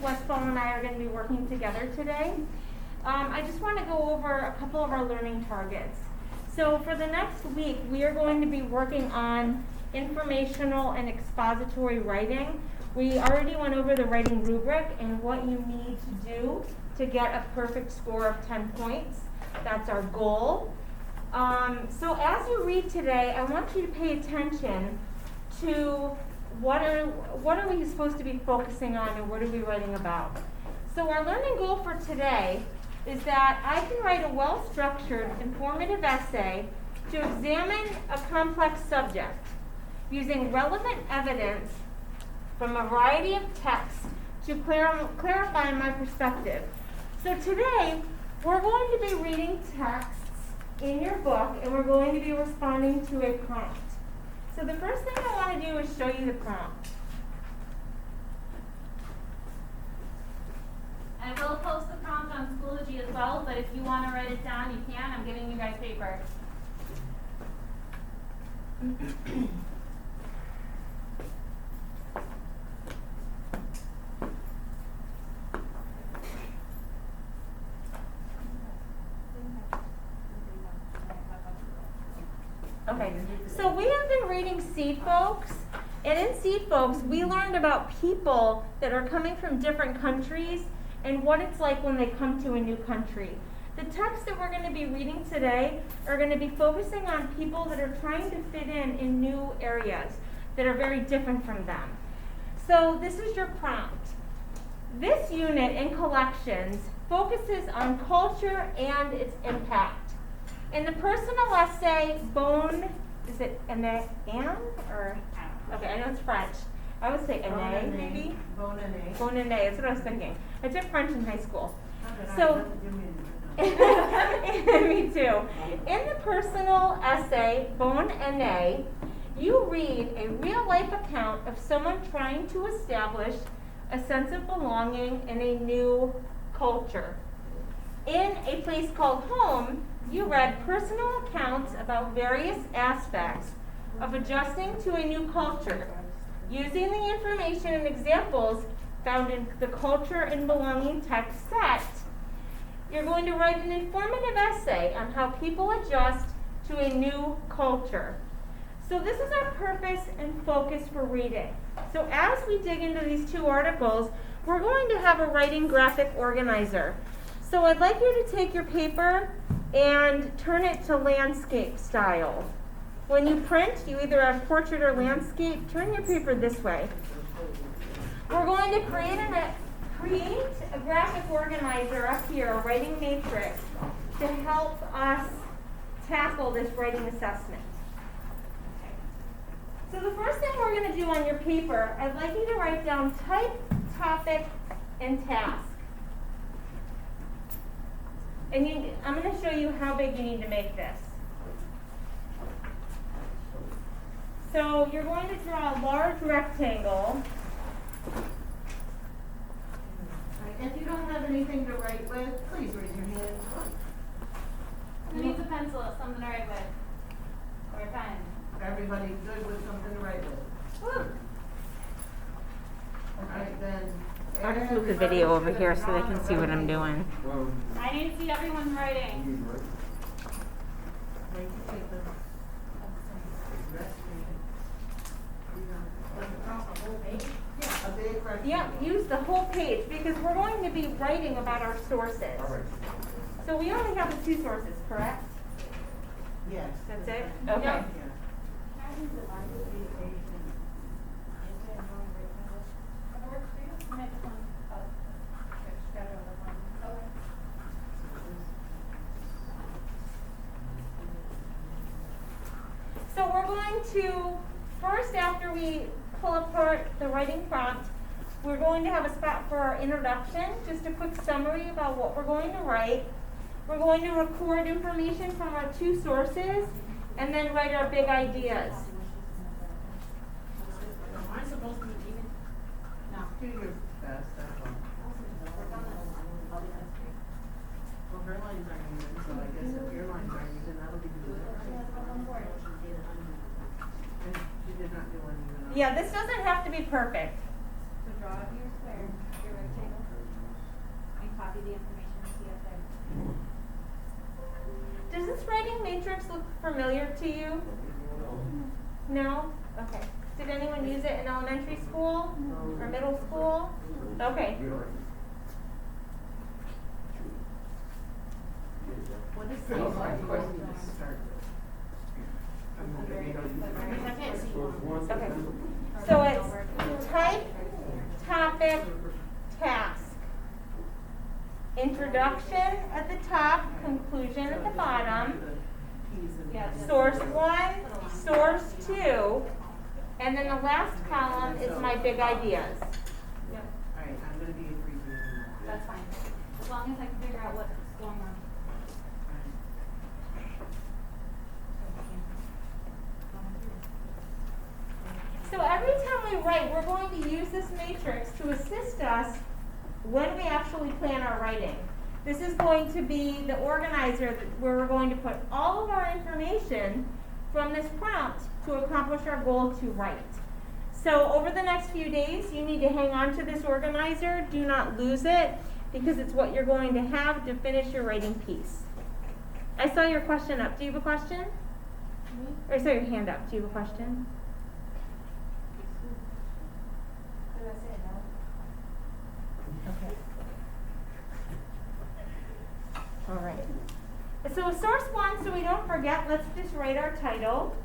Westfall and I are going to be working together today. I just want to go over a couple of our learning targets. So for the next week, we are going to be working on informational and expository writing. We already went over the writing rubric and what you need to do to get a perfect score of 10 points. That's our goal. So as you read today, I want you to pay attention to what are we supposed to be focusing on and what are we writing about. So our learning goal for today is that I can write a well-structured, informative essay to examine a complex subject using relevant evidence from a variety of texts to clarify my perspective. So today, we're going to be reading texts in your book and we're going to be responding to a prompt. So the first thing I want to do is show you the prompt. I will post the prompt on Schoology as well, but if you want to write it down, you can. I'm giving you guys paper. Okay, so we have been reading Seed Folks, and in Seed Folks, we learned about people that are coming from different countries and what it's like when they come to a new country. The texts that we're going to be reading today are going to be focusing on people that are trying to fit in new areas that are very different from them. So this is your prompt. This unit in collections focuses on culture and its impact. In the personal essay, is it Anne or? Okay, I know it's French. I would say Anne, maybe? Bonne, that's what I was thinking. I took French in high school. So, me too. In the personal essay, Bonne Année, you read a real-life account of someone trying to establish a sense of belonging in a new culture. In A Place Called Home, you read personal accounts about various aspects of adjusting to a new culture, using the information and examples found in the culture and belonging text set. You're going to write an informative essay on how people adjust to a new culture. So this is our purpose and focus for reading. So as we dig into these two articles, we're going to have a writing graphic organizer. So I'd like you to take your paper and turn it to landscape style. When you print, you either have portrait or landscape. Turn your paper this way. We're going to create a graphic organizer up here, a writing matrix, to help us tackle this writing assessment. So the first thing we're going to do on your paper, I'd like you to write down type, topic, and task. And I'm going to show you how big you need to make this. So you're going to draw a large rectangle. If you don't have anything to write with, please raise your hand. Who needs a pencil or something to write with? Or a pen? Everybody good with something to write with? Woo! Alright then. I'll just move the video over here so they can see what I'm doing. I need to see everyone's writing. Yeah, use the whole page because we're going to be writing about our sources. So we only have the two sources, correct? Yes. That's it? Yep. Okay. So we're going to, first after we pull apart the writing prompt, we're going to have a spot for our introduction, just a quick summary about what we're going to write. We're going to record information from our two sources, and then write our big ideas. Am I supposed to be even? No. Do your best, that's all. Well, her lines aren't even, so I guess if your lines aren't even, that'll be good. And she did not do any. Yeah, this doesn't have to be perfect. So draw your square, your rectangle. familiar to you? No? Okay. Did anyone use it in elementary school or middle school? Okay. What is the question to start with? I can't see one. Okay. So it's type, topic, task. Introduction at the top, conclusion at the bottom. Source 1, source 2, and then the last column is my big ideas. Yep, Alright, I'm gonna be a free reader now. that's fine. As long as I can figure out what's going on. So every time we write, we're going to use this matrix to assist us when we actually plan our writing. This is going to be the organizer where we're going to put all of our information from this prompt to accomplish our goal to write. So over the next few days, you need to hang on to this organizer. Do not lose it because it's what you're going to have to finish your writing piece. I saw your question up. Do you have a question? Or I saw your hand up. Do you have a question? Okay. All right. So source 1, so we don't forget, let's just write our title.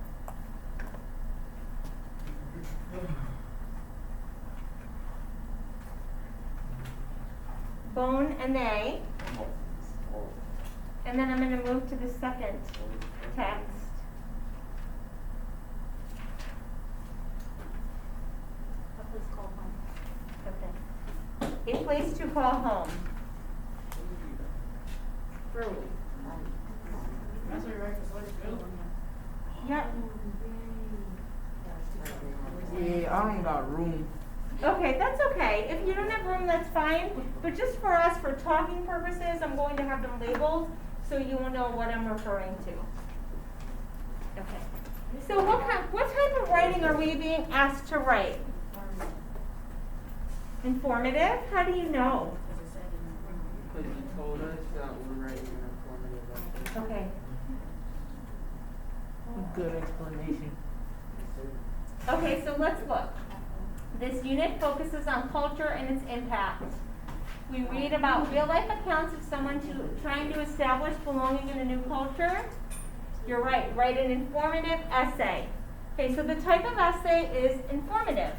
Bone and A. And then I'm going to move to the second text. A place called home. Okay. A place to call home. That's what you're right, for source two. Yep. Yeah, I don't got room. Okay, that's okay. If you don't have room, that's fine. But just for us, for talking purposes, I'm going to have them labeled so you will know what I'm referring to. Okay. So what type of writing are we being asked to write? Informative? How do you know? Because you told us that we're writing an informative essay. Okay. Good explanation. Okay, so let's look. This unit focuses on culture and its impact. We read about real-life accounts of someone trying to establish belonging in a new culture. You're right, write an informative essay. Okay, so the type of essay is informative.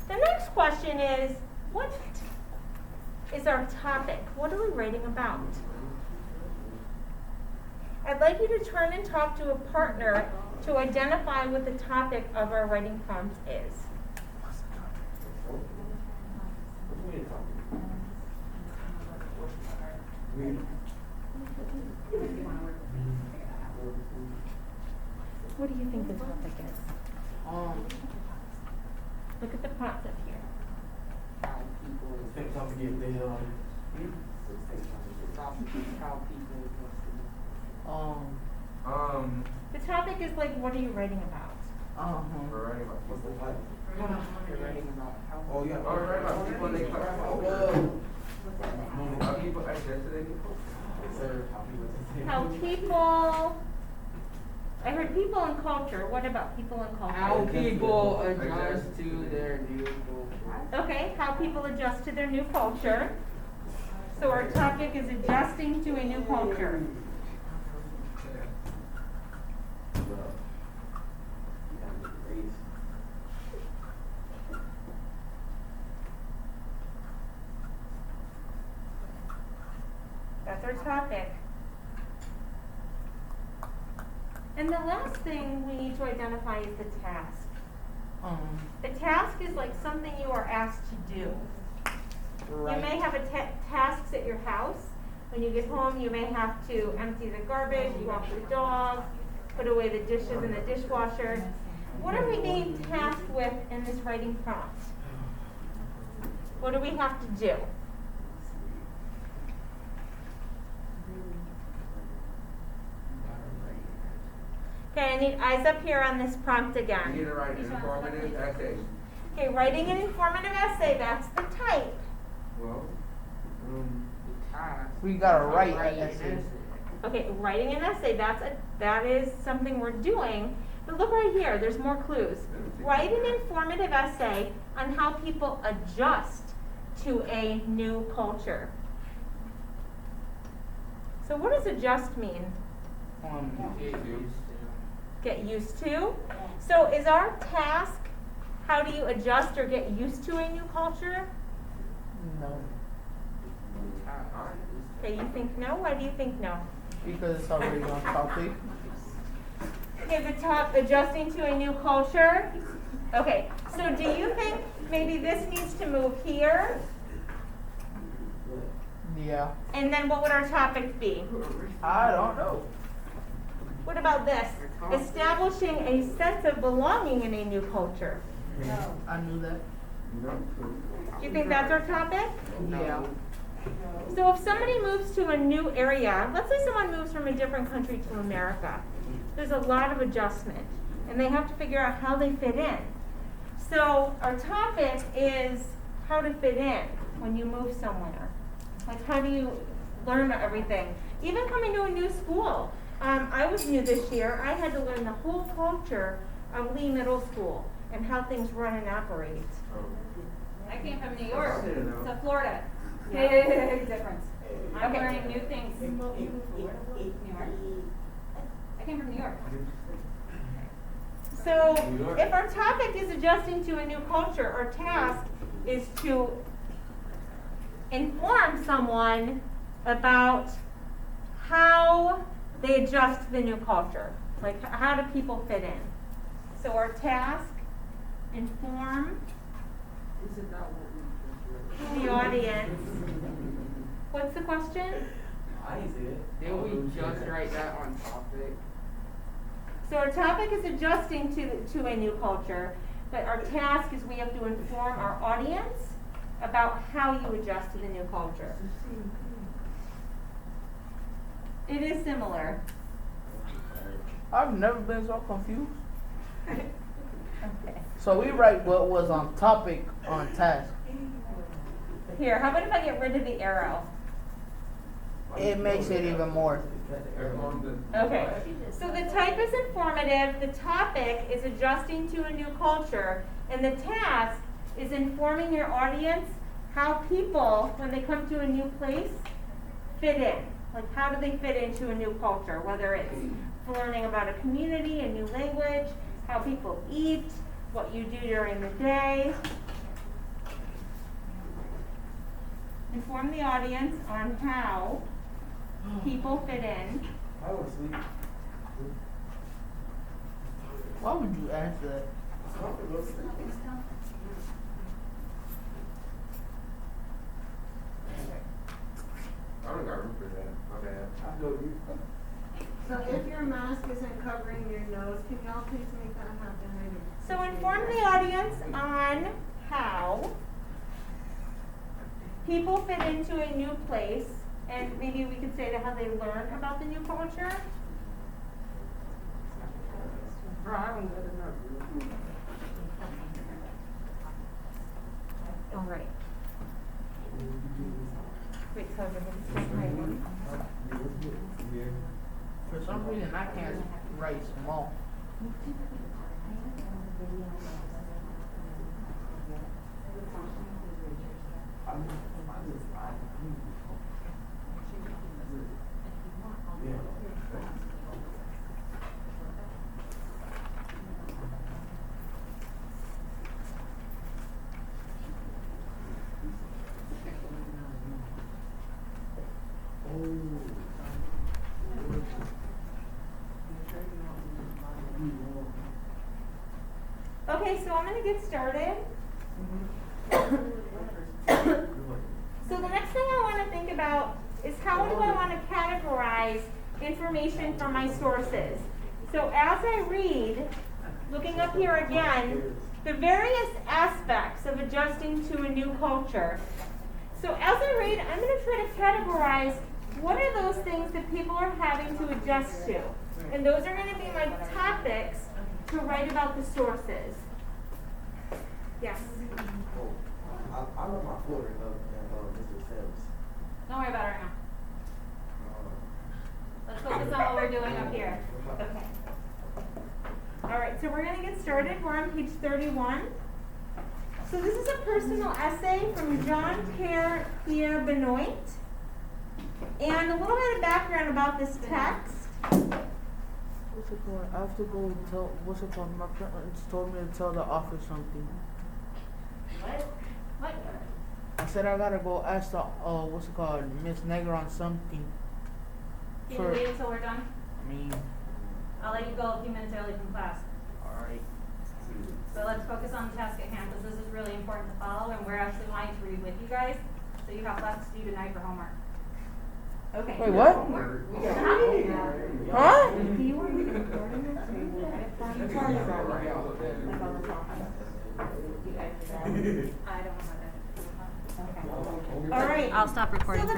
The next question is, what is our topic? What are we writing about? I'd like you to turn and talk to a partner to identify what the topic of our writing prompt is. What do you think the topic is? Look at the prompts up here. How people The topic is like, what are you writing about? We're writing about what's the title? You're writing about how. Oh, yeah, we're writing about people and they come. How people adjust to their people. How people, I heard people and culture. What about people and culture? How people adjust to their new culture. Okay, how people adjust to their new culture. So our topic is adjusting to a new culture. That's our topic. And the last thing we need to identify is the task. The task is like something you are asked to do. Right. You may have tasks at your house. When you get home, you may have to empty the garbage, walk the dog, put away the dishes in the dishwasher. What are we being tasked with in this writing prompt? What do we have to do? Okay, I need eyes up here on this prompt You need again. to write an informative essay. Okay, writing an informative essay, that's the type. Well, The task. We gotta is write write an essay. Okay, writing an essay, that is something we're doing. But look right here, there's more clues. Write an informative essay on how people adjust to a new culture. So what does adjust mean? Get used to. Get used to? So is our task, how do you adjust or get used to a new culture? No, Okay, you think no? Why do you think no? because it's already on topic. Okay, the top, adjusting to a new culture. Okay, so do you think maybe this needs to move here? Yeah, And then what would our topic be? I don't know. What about this? Establishing a sense of belonging in a new culture. I knew that. Do you think that's our topic? Yeah. So if somebody moves to a new area, let's say someone moves from a different country to America, there's a lot of adjustment, and they have to figure out how they fit in. So our topic is how to fit in when you move somewhere. Like how do you learn everything? Even coming to a new school. I was new this year. I had to learn the whole culture of Lee Middle School and how things run and operate. I came from New York I don't know. to Florida. Big difference. I'm Okay. learning new things. New York. I came from New York. So New York. if our topic is adjusting to a new culture, our task is to inform someone about how they adjust to the new culture. Like how do people fit in? So our task, inform Isn't that what we just read? the audience. What's the question? Didn't we just write that on topic? So our topic is adjusting to a new culture, but our task is we have to inform our audience about how you adjust to the new culture. It is similar. I've never been so confused. Okay. So we write what was on topic on task. Here, how about if I get rid of the arrow? It makes it even more. Okay. So the type is informative, the topic is adjusting to a new culture, and the task is informing your audience how people, when they come to a new place, fit in. Like how do they fit into a new culture, whether it's learning about a community, a new language, how people eat, what you do during the day. Inform the audience on how people fit in. Why would you ask that? I don't got room for that. My bad. So if your mask isn't covering your nose, can y'all please make that happen? So inform the audience on how people fit into a new place, and maybe we could say that how they learn about the new culture. Bro, I don't get enough room. All right. Wait, so everybody's still writing. For some reason I can't write small. Okay, so I'm gonna get started. So the next thing I want to think about is how do I want to categorize information from my sources. So as I read, looking up here again, the various aspects of adjusting to a new culture. So as I read, I'm going to try to categorize what are those things that people are having to adjust to. And those are going to be my topics to write about the sources. Yes. Oh, I love my folder of Mr. Sims. Don't worry about it right now. Let's focus on what we're doing up here. Okay. All right, so we're gonna get started. We're on page 31. So this is a personal essay from John Pierre Benoit. And a little bit of background about this text. What's it called? I have to go tell, what's it called? My parents told me to tell the office something. What? I said I gotta go ask the, what's it called? Miss Negron something. Can you wait until we're done? I mean, I'll let you go a few minutes early from class. alright. So let's focus on the task at hand, because this is really important to follow, and we're actually wanting to read with you guys, so you have less to do tonight for homework. Okay. Wait, what? Huh? Do you want me to record in this? I don't know how that. Okay. All right. I'll stop recording. So the